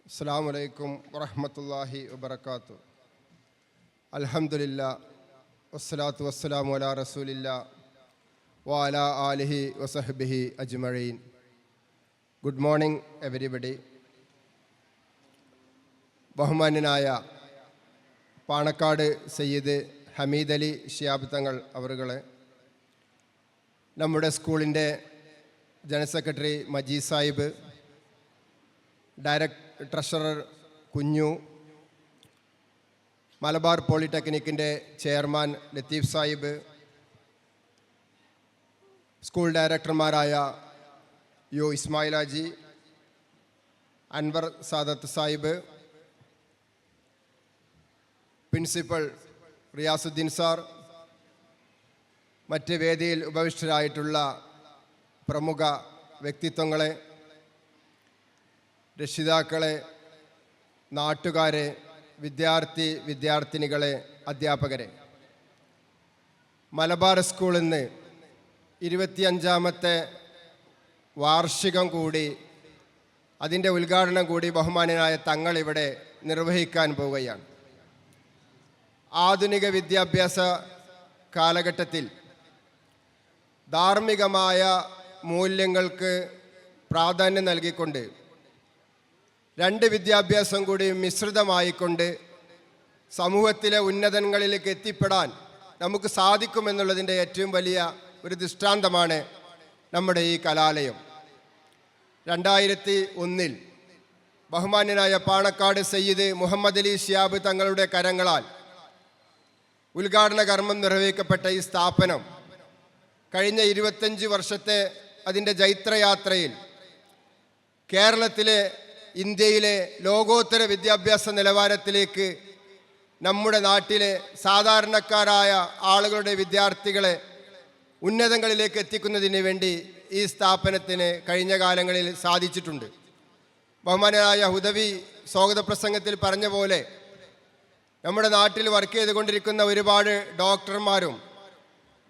അസ്സലാമു അലൈക്കും വറഹ്മത്തുള്ളാഹി വബറകാതുഹു. അൽഹംദുലില്ലാ വസ്സലാത്തു വസ്സലാമു അലാ റസൂലില്ലാ വഅലാ ആലിഹി വസഹ്ബിഹി അജ്മഈൻ. Good morning everybody. ബഹുമാന്യനായ പാണക്കാട് സയ്യിദ് ഹമീദ് അലി ശിഹാബ് തങ്ങൾ അവറുകളെ, നമ്മുടെ സ്കൂളിൻ്റെ general secretary Majeed Sahib, treasurer Kunju, Malabar പോളിടെക്നിക്കിൻ്റെ ചെയർമാൻ ലത്തീഫ് സാഹിബ്, സ്കൂൾ ഡയറക്ടർമാരായ U Ismail Haji, Anwar Sadath Sahib, principal Riyasuddin sir, മറ്റ് വേദിയിൽ ഉപവിഷ്ടരായിട്ടുള്ള പ്രമുഖ വ്യക്തിത്വങ്ങളെ, രക്ഷിതാക്കളെ, നാട്ടുകാരെ, വിദ്യാർത്ഥിനികളെ, അധ്യാപകരെ, മലബാർ സ്കൂളിൽ നിന്ന് 25ാമത്തെ വാർഷികം കൂടി, അതിൻ്റെ ഉദ്ഘാടനം കൂടി ബഹുമാന്യനായ തങ്ങൾ ഇവിടെ നിർവഹിക്കാൻ പോവുകയാണ്. ആധുനിക വിദ്യാഭ്യാസ കാലഘട്ടത്തിൽ ധാർമ്മികമായ മൂല്യങ്ങൾക്ക് പ്രാധാന്യം നൽകിക്കൊണ്ട് രണ്ട് വിദ്യാഭ്യാസം കൂടി മിശ്രിതമായിക്കൊണ്ട് സമൂഹത്തിലെ ഉന്നതങ്ങളിലേക്ക് എത്തിപ്പെടാൻ നമുക്ക് സാധിക്കുമെന്നുള്ളതിൻ്റെ ഏറ്റവും വലിയ ഒരു ദൃഷ്ടാന്തമാണ് നമ്മുടെ ഈ കലാലയം. 2001 ബഹുമാന്യനായ പാണക്കാട് സയ്യിദ് മുഹമ്മദ് അലി ശിഹാബ് തങ്ങളുടെ കരങ്ങളാൽ ഉദ്ഘാടന കർമ്മം നിർവഹിക്കപ്പെട്ട ഈ സ്ഥാപനം കഴിഞ്ഞ 25 വർഷത്തെ അതിൻ്റെ ജൈത്രയാത്രയിൽ കേരളത്തിലെ, ഇന്ത്യയിലെ ലോകോത്തര വിദ്യാഭ്യാസ നിലവാരത്തിലേക്ക് നമ്മുടെ നാട്ടിലെ സാധാരണക്കാരായ ആളുകളുടെ വിദ്യാർത്ഥികളെ ഉന്നതങ്ങളിലേക്ക് എത്തിക്കുന്നതിന് വേണ്ടി ഈ സ്ഥാപനത്തിന് കഴിഞ്ഞ കാലങ്ങളിൽ സാധിച്ചിട്ടുണ്ട്. ബഹുമാനായ ഹുദവി സ്വാഗത പ്രസംഗത്തിൽ പറഞ്ഞ പോലെ നമ്മുടെ നാട്ടിൽ വർക്ക് ചെയ്തുകൊണ്ടിരിക്കുന്ന ഒരുപാട് ഡോക്ടർമാരും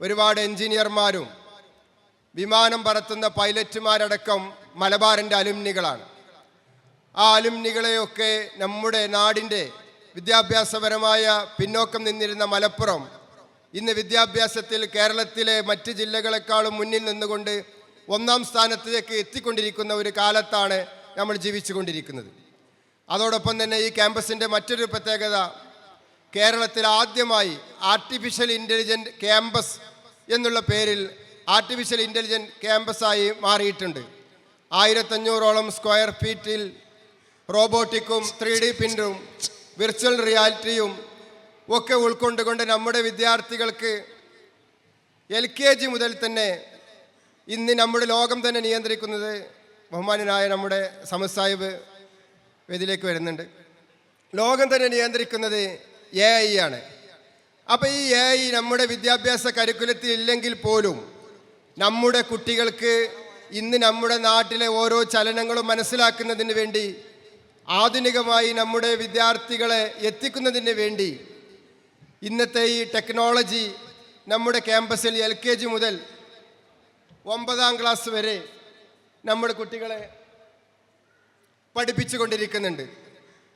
ഒരുപാട് എൻജിനീയർമാരും വിമാനം പറത്തുന്ന പൈലറ്റുമാരടക്കം മലബാറിൻ്റെ അലുമിനികളാണ്. ആ അലുമിനികളെയൊക്കെ നമ്മുടെ നാടിൻ്റെ വിദ്യാഭ്യാസപരമായ പിന്നോക്കം നിന്നിരുന്ന മലപ്പുറം ഇന്ന് വിദ്യാഭ്യാസത്തിൽ കേരളത്തിലെ മറ്റ് ജില്ലകളെക്കാളും മുന്നിൽ നിന്നുകൊണ്ട് 1ാം സ്ഥാനത്തേക്ക് എത്തിക്കൊണ്ടിരിക്കുന്ന ഒരു കാലത്താണ് നമ്മൾ ജീവിച്ചു കൊണ്ടിരിക്കുന്നത്. അതോടൊപ്പം തന്നെ ഈ ക്യാമ്പസിൻ്റെ മറ്റൊരു പ്രത്യേകത, കേരളത്തിൽ ആദ്യമായി ആർട്ടിഫിഷ്യൽ ഇൻ്റലിജൻറ്റ് ക്യാമ്പസ് എന്നുള്ള പേരിൽ ആർട്ടിഫിഷ്യൽ ഇൻ്റലിജൻറ്റ് ക്യാമ്പസായി മാറിയിട്ടുണ്ട്. 1500ഓളം സ്ക്വയർ ഫീറ്റിൽ റോബോട്ടിക്കും 3D പ്രിൻ്ററും വിർച്വൽ റിയാലിറ്റിയും ഒക്കെ ഉൾക്കൊണ്ടുകൊണ്ട് നമ്മുടെ വിദ്യാർത്ഥികൾക്ക് LKG മുതൽ തന്നെ ഇന്ന് നമ്മുടെ ലോകം തന്നെ നിയന്ത്രിക്കുന്നത്, ബഹുമാന്യനായ നമ്മുടെ സമദ് സാഹിബ് വേദിയിലേക്ക് വരുന്നുണ്ട്, ലോകം തന്നെ നിയന്ത്രിക്കുന്നത് AI ആണ്. അപ്പോൾ ഈ AI നമ്മുടെ വിദ്യാഭ്യാസ കരിക്കുലത്തിൽ ഇല്ലെങ്കിൽ പോലും നമ്മുടെ കുട്ടികൾക്ക് ഇന്ന് നമ്മുടെ നാട്ടിലെ ഓരോ ചലനങ്ങളും മനസ്സിലാക്കുന്നതിന് വേണ്ടി, ആധുനികമായി നമ്മുടെ വിദ്യാർത്ഥികളെ എത്തിക്കുന്നതിന് വേണ്ടി ഇന്നത്തെ ഈ ടെക്നോളജി നമ്മുടെ ക്യാമ്പസിൽ LKG മുതൽ 9ാം ക്ലാസ് വരെ നമ്മുടെ കുട്ടികളെ പഠിപ്പിച്ചു കൊണ്ടിരിക്കുന്നുണ്ട്.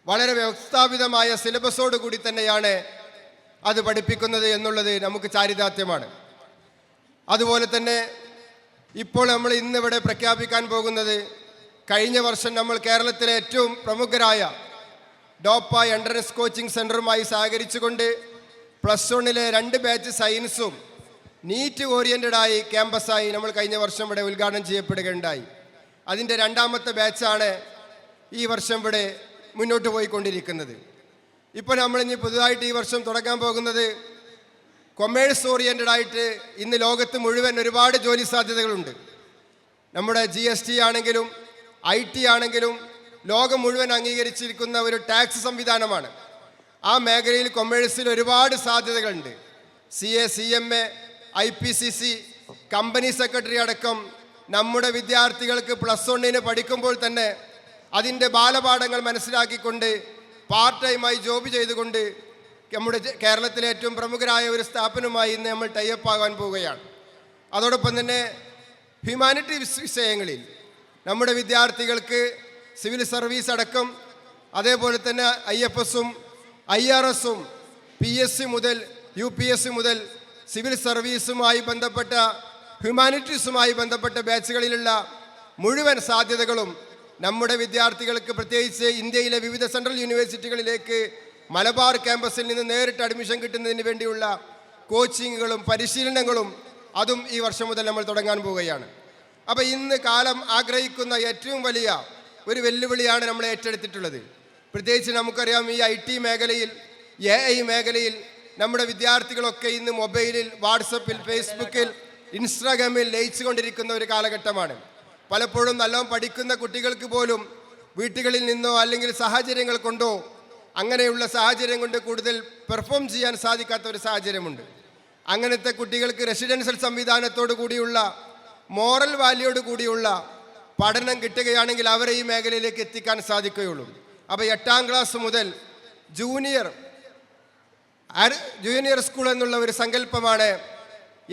വളരെ വ്യവസ്ഥാപിതമായ സിലബസോട് കൂടി തന്നെയാണ് അത് പഠിപ്പിക്കുന്നത് എന്നുള്ളത് നമുക്ക് ചാരിതാർത്ഥ്യമാണ്. അതുപോലെ തന്നെ ഇപ്പോൾ നമ്മൾ ഇന്നിവിടെ പ്രഖ്യാപിക്കാൻ പോകുന്നത്, കഴിഞ്ഞ വർഷം നമ്മൾ കേരളത്തിലെ ഏറ്റവും പ്രമുഖരായ ഡോപ്പ എൻട്രൻസ് കോച്ചിങ് സെൻറ്ററുമായി സഹകരിച്ചുകൊണ്ട് +1 2 ബാച്ച് സയൻസും നീറ്റ് ഓറിയൻറ്റഡായി ക്യാമ്പസായി നമ്മൾ കഴിഞ്ഞ വർഷം ഇവിടെ ഉദ്ഘാടനം ചെയ്യപ്പെടുകയുണ്ടായി. അതിൻ്റെ 2ാമത്തെ ബാച്ചാണ് ഈ വർഷം ഇവിടെ മുന്നോട്ട് പോയിക്കൊണ്ടിരിക്കുന്നത്. ഇപ്പോൾ നമ്മളിനി പുതുതായിട്ട് ഈ വർഷം തുടങ്ങാൻ പോകുന്നത് കൊമേഴ്സ് ഓറിയൻറ്റഡായിട്ട് ഇന്ന് ലോകത്ത് മുഴുവൻ ഒരുപാട് ജോലി സാധ്യതകളുണ്ട്. നമ്മുടെ GST ആണെങ്കിലും IT ആണെങ്കിലും ലോകം മുഴുവൻ അംഗീകരിച്ചിരിക്കുന്ന ഒരു ടാക്സ് സംവിധാനമാണ്. ആ മേഖലയിൽ കൊമേഴ്സിൽ ഒരുപാട് സാധ്യതകളുണ്ട്. CA, CMA, IPCC, company secretary അടക്കം നമ്മുടെ വിദ്യാർത്ഥികൾക്ക് +1 പഠിക്കുമ്പോൾ തന്നെ അതിൻ്റെ ബാലപാഠങ്ങൾ മനസ്സിലാക്കിക്കൊണ്ട് പാർട്ട് ടൈമായി ജോബ് ചെയ്തുകൊണ്ട് നമ്മുടെ കേരളത്തിലെ ഏറ്റവും പ്രമുഖരായ ഒരു സ്ഥാപനവുമായി ഇന്ന് നമ്മൾ ടൈപ്പ് ആകാൻ പോവുകയാണ്. അതോടൊപ്പം തന്നെ ഹ്യൂമാനിറ്റീസ് വിഷയങ്ങളിൽ നമ്മുടെ വിദ്യാർത്ഥികൾക്ക് സിവിൽ സർവീസ് അടക്കം അതേപോലെ തന്നെ IFSഉം IRSഉം PSC മുതൽ UPSC മുതൽ സിവിൽ സർവീസുമായി ബന്ധപ്പെട്ട ഹ്യൂമാനിറ്റീസുമായി ബന്ധപ്പെട്ട ബാച്ചുകളിലുള്ള മുഴുവൻ സാധ്യതകളും നമ്മുടെ വിദ്യാർത്ഥികൾക്ക്, പ്രത്യേകിച്ച് ഇന്ത്യയിലെ വിവിധ സെൻട്രൽ യൂണിവേഴ്സിറ്റികളിലേക്ക് മലബാർ ക്യാമ്പസിൽ നിന്ന് നേരിട്ട് അഡ്മിഷൻ കിട്ടുന്നതിന് വേണ്ടിയുള്ള കോച്ചിങ്ങുകളും പരിശീലനങ്ങളും അതും ഈ വർഷം മുതൽ നമ്മൾ തുടങ്ങാൻ പോവുകയാണ്. അപ്പോൾ ഇന്ന് കാലം ആഗ്രഹിക്കുന്ന ഏറ്റവും വലിയ ഒരു വെല്ലുവിളിയാണ് നമ്മൾ ഏറ്റെടുത്തിട്ടുള്ളത്. പ്രത്യേകിച്ച് നമുക്കറിയാം, ഈ IT മേഖലയിൽ, AI മേഖലയിൽ നമ്മുടെ വിദ്യാർത്ഥികളൊക്കെ ഇന്ന് മൊബൈലിൽ, വാട്സപ്പിൽ, ഫേസ്ബുക്കിൽ, ഇൻസ്റ്റാഗ്രാമിൽ ലയിച്ചു കൊണ്ടിരിക്കുന്ന ഒരു കാലഘട്ടമാണ്. പലപ്പോഴും നല്ലോണം പഠിക്കുന്ന കുട്ടികൾക്ക് പോലും വീട്ടുകളിൽ നിന്നോ അല്ലെങ്കിൽ സാഹചര്യങ്ങൾ കൊണ്ടോ, അങ്ങനെയുള്ള സാഹചര്യം കൊണ്ട് കൂടുതൽ പെർഫോം ചെയ്യാൻ സാധിക്കാത്ത ഒരു സാഹചര്യമുണ്ട്. അങ്ങനത്തെ കുട്ടികൾക്ക് റെസിഡൻഷ്യൽ സംവിധാനത്തോടു കൂടിയുള്ള, മോറൽ വാല്യൂയോട് കൂടിയുള്ള പഠനം കിട്ടുകയാണെങ്കിൽ അവരെ ഈ മേഖലയിലേക്ക് എത്തിക്കാൻ സാധിക്കുകയുള്ളൂ. അപ്പോൾ 8ാം ക്ലാസ് മുതൽ ജൂനിയർ സ്കൂൾ എന്നുള്ള ഒരു സങ്കല്പമാണ്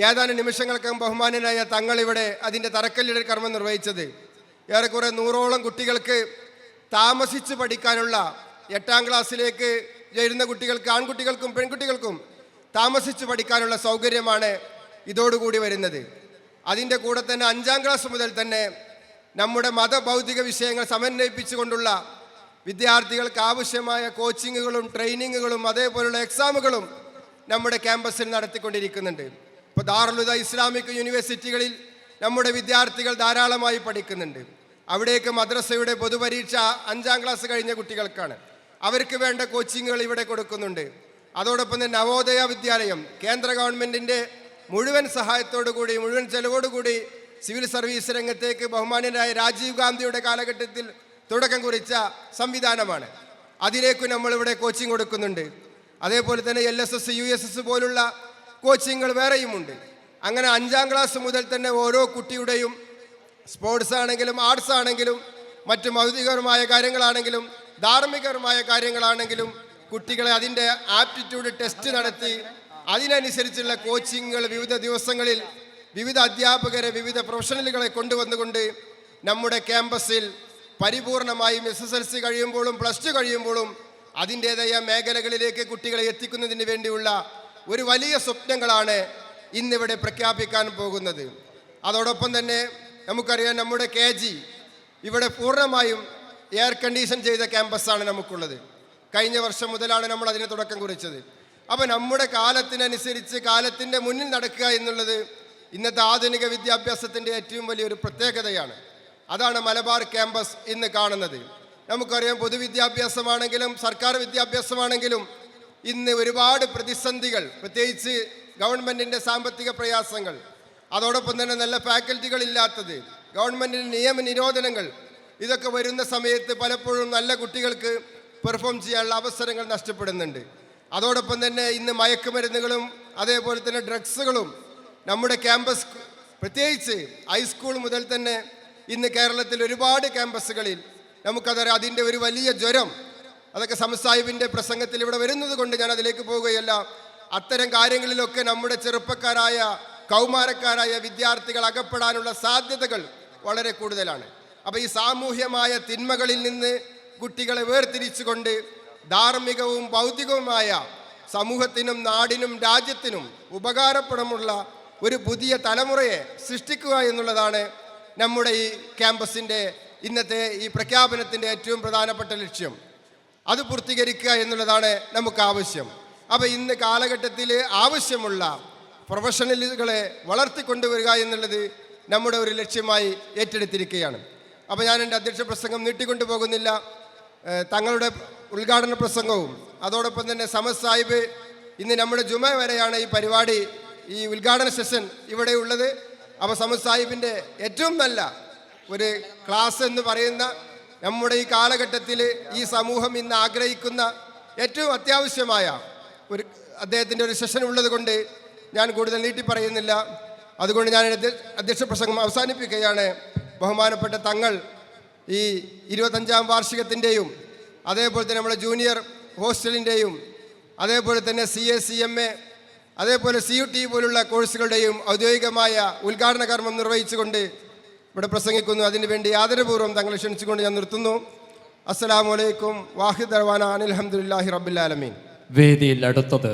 ഏതാനും നിമിഷങ്ങൾക്കകം ബഹുമാനനായ തങ്ങളിവിടെ അതിൻ്റെ തറക്കല്ലിടൽ കർമ്മം നിർവഹിച്ചത്. ഏറെക്കുറെ 100ഓളം കുട്ടികൾക്ക് താമസിച്ച് പഠിക്കാനുള്ള, 8ാം ക്ലാസ്സിലേക്ക് ചേരുന്ന കുട്ടികൾക്ക്, ആൺകുട്ടികൾക്കും പെൺകുട്ടികൾക്കും താമസിച്ച് പഠിക്കാനുള്ള സൗകര്യമാണ് ഇതോടുകൂടി വരുന്നത്. അതിൻ്റെ കൂടെ തന്നെ 5ാം ക്ലാസ് മുതൽ തന്നെ നമ്മുടെ മതഭൗതിക വിഷയങ്ങൾ സമന്വയിപ്പിച്ചുകൊണ്ടുള്ള വിദ്യാർത്ഥികൾക്ക് ആവശ്യമായ കോച്ചിങ്ങുകളും ട്രെയിനിങ്ങുകളും അതേപോലുള്ള എക്സാമുകളും നമ്മുടെ ക്യാമ്പസിൽ നടത്തിക്കൊണ്ടിരിക്കുന്നുണ്ട്. ഇപ്പോൾ ദാറുൽ ഹുദ ഇസ്ലാമിക് യൂണിവേഴ്സിറ്റികളിൽ നമ്മുടെ വിദ്യാർത്ഥികൾ ധാരാളമായി പഠിക്കുന്നുണ്ട്. അവിടേക്ക് മദ്രസയുടെ പൊതുപരീക്ഷ 5ാം ക്ലാസ് കഴിഞ്ഞ കുട്ടികൾക്കാണ്. അവർക്ക് വേണ്ട കോച്ചിങ്ങുകൾ ഇവിടെ കൊടുക്കുന്നുണ്ട്. അതോടൊപ്പം തന്നെ നവോദയ വിദ്യാലയം കേന്ദ്ര ഗവൺമെൻറ്റിൻ്റെ മുഴുവൻ സഹായത്തോടു കൂടി, മുഴുവൻ ചെലവോടുകൂടി സിവിൽ സർവീസ് രംഗത്തേക്ക് ബഹുമാന്യനായ രാജീവ് ഗാന്ധിയുടെ കാലഘട്ടത്തിൽ തുടക്കം കുറിച്ച സംവിധാനമാണ്. അതിലേക്ക് നമ്മളിവിടെ കോച്ചിങ് കൊടുക്കുന്നുണ്ട്. അതേപോലെ തന്നെ LSS USS പോലുള്ള കോച്ചിങ്ങുകൾ വേറെയുമുണ്ട്. അങ്ങനെ 5ാം ക്ലാസ് മുതൽ തന്നെ ഓരോ കുട്ടിയുടെയും സ്പോർട്സ് ആണെങ്കിലും ആർട്സ് ആണെങ്കിലും മറ്റു ഭൗതികപരമായ കാര്യങ്ങളാണെങ്കിലും ധാർമ്മികപരമായ കാര്യങ്ങളാണെങ്കിലും കുട്ടികളെ അതിൻ്റെ ആപ്റ്റിറ്റ്യൂഡ് ടെസ്റ്റ് നടത്തി അതിനനുസരിച്ചുള്ള കോച്ചിങ്ങുകൾ വിവിധ ദിവസങ്ങളിൽ വിവിധ അധ്യാപകരെ, വിവിധ പ്രൊഫഷണലുകളെ കൊണ്ടുവന്നുകൊണ്ട് നമ്മുടെ ക്യാമ്പസിൽ പരിപൂർണമായും SSLC കഴിയുമ്പോഴും +2 കഴിയുമ്പോഴും അതിൻ്റേതായ മേഖലകളിലേക്ക് കുട്ടികളെ എത്തിക്കുന്നതിന് വേണ്ടിയുള്ള ഒരു വലിയ സ്വപ്നങ്ങളാണ് ഇന്നിവിടെ പ്രഖ്യാപിക്കാൻ പോകുന്നത്. അതോടൊപ്പം തന്നെ നമുക്കറിയാം, നമ്മുടെ KG ഇവിടെ പൂർണ്ണമായും എയർ കണ്ടീഷൻ ചെയ്ത ക്യാമ്പസാണ് നമുക്കുള്ളത്. കഴിഞ്ഞ വർഷം മുതലാണ് നമ്മൾ അതിന് തുടക്കം കുറിച്ചത്. അപ്പോൾ നമ്മുടെ കാലത്തിനനുസരിച്ച് കാലത്തിൻ്റെ മുന്നിൽ നടക്കുക എന്നുള്ളത് ഇന്നത്തെ ആധുനിക വിദ്യാഭ്യാസത്തിൻ്റെ ഏറ്റവും വലിയൊരു പ്രത്യേകതയാണ്. അതാണ് മലബാർ ക്യാമ്പസ് ഇന്ന് കാണുന്നത്. നമുക്കറിയാം, പൊതുവിദ്യാഭ്യാസമാണെങ്കിലും സർക്കാർ വിദ്യാഭ്യാസമാണെങ്കിലും ഇന്ന് ഒരുപാട് പ്രതിസന്ധികൾ, പ്രത്യേകിച്ച് ഗവൺമെൻറ്റിൻ്റെ സാമ്പത്തിക പ്രയാസങ്ങൾ, അതോടൊപ്പം തന്നെ നല്ല ഫാക്കൽറ്റികളില്ലാത്തത്, ഗവൺമെൻറ്റിൻ്റെ നിയമനിരോധനങ്ങൾ, ഇതൊക്കെ വരുന്ന സമയത്ത് പലപ്പോഴും നല്ല കുട്ടികൾക്ക് പെർഫോം ചെയ്യാനുള്ള അവസരങ്ങൾ നഷ്ടപ്പെടുന്നുണ്ട്. അതോടൊപ്പം തന്നെ ഇന്ന് മയക്കുമരുന്നുകളും അതേപോലെ തന്നെ ഡ്രഗ്സുകളും നമ്മുടെ ക്യാമ്പസ്, പ്രത്യേകിച്ച് ഹൈസ്കൂൾ മുതൽ തന്നെ ഇന്ന് കേരളത്തിൽ ഒരുപാട് ക്യാമ്പസുകളിൽ നമുക്കതറിയാം. അതിൻ്റെ ഒരു വലിയ ജ്വരം അതൊക്കെ സംസാഹിബിൻ്റെ പ്രസംഗത്തിൽ ഇവിടെ വരുന്നത് കൊണ്ട് ഞാൻ അതിലേക്ക് പോവുകയല്ല. അത്തരം കാര്യങ്ങളിലൊക്കെ നമ്മുടെ ചെറുപ്പക്കാരായ കൗമാരക്കാരായ വിദ്യാർത്ഥികൾ അകപ്പെടാനുള്ള സാധ്യതകൾ വളരെ കൂടുതലാണ്. അപ്പോൾ ഈ സാമൂഹ്യമായ തിന്മകളിൽ നിന്ന് കുട്ടികളെ വേർതിരിച്ചുകൊണ്ട് ധാർമ്മികവും ഭൗതികവുമായ സമൂഹത്തിനും നാടിനും രാജ്യത്തിനും ഉപകാരപ്പെടമുള്ള ഒരു പുതിയ തലമുറയെ സൃഷ്ടിക്കുക എന്നുള്ളതാണ് നമ്മുടെ ഈ ക്യാമ്പസിൻ്റെ ഇന്നത്തെ ഈ പ്രഖ്യാപനത്തിൻ്റെ ഏറ്റവും പ്രധാനപ്പെട്ട ലക്ഷ്യം. അത് പൂർത്തീകരിക്കുക എന്നുള്ളതാണ് നമുക്ക് ആവശ്യം. അപ്പോൾ ഇന്ന് കാലഘട്ടത്തിൽ ആവശ്യമുള്ള പ്രൊഫഷണലുകളെ വളർത്തിക്കൊണ്ടുവരിക എന്നുള്ളത് നമ്മുടെ ഒരു ലക്ഷ്യമായി ഏറ്റെടുത്തിരിക്കുകയാണ്. അപ്പോൾ ഞാൻ എൻ്റെ അധ്യക്ഷ പ്രസംഗം നീട്ടിക്കൊണ്ടു പോകുന്നില്ല. തങ്ങളുടെ ഉദ്ഘാടന പ്രസംഗവും അതോടൊപ്പം തന്നെ സമദ് സാഹിബ് ഇന്ന് നമ്മുടെ ജുമ വരെയാണ് ഈ പരിപാടി, ഈ ഉദ്ഘാടന സെഷൻ ഇവിടെ ഉള്ളത്. അപ്പോൾ സമദ് സാഹിബിൻ്റെ ഏറ്റവും നല്ല ഒരു ക്ലാസ് എന്ന് പറയുന്ന നമ്മുടെ ഈ കാലഘട്ടത്തിൽ ഈ സമൂഹം ഇന്ന് ആഗ്രഹിക്കുന്ന ഏറ്റവും അത്യാവശ്യമായ ഒരു അദ്ദേഹത്തിൻ്റെ ഒരു സെഷൻ ഉള്ളത് കൊണ്ട് ഞാൻ കൂടുതൽ നീട്ടി പറയുന്നില്ല. അതുകൊണ്ട് ഞാൻ അധ്യക്ഷ പ്രസംഗം അവസാനിപ്പിക്കുകയാണ്. ബഹുമാനപ്പെട്ട തങ്ങൾ ഈ 25ാം വാർഷികത്തിൻ്റെയും അതേപോലെ തന്നെ നമ്മുടെ ജൂനിയർ ഹോസ്റ്റലിൻ്റെയും അതേപോലെ തന്നെ CA CMA അതേപോലെ CUT പോലുള്ള കോഴ്സുകളുടെയും ഔദ്യോഗികമായ ഉദ്ഘാടന കർമ്മം നിർവഹിച്ചുകൊണ്ട് ഇവിടെ പ്രസംഗിക്കുന്നു. അതിനുവേണ്ടി ആദരപൂർവ്വം തങ്ങളെ ക്ഷണിച്ചുകൊണ്ട് ഞാൻ നിർത്തുന്നു. അസ്സലാമു അലൈക്കും വാഹിദ് ദർവാന അനിൽ ഹംദുലില്ലാഹി റബ്ബിൽ ആലമീൻ. വേദിയിൽ അടുത്തത്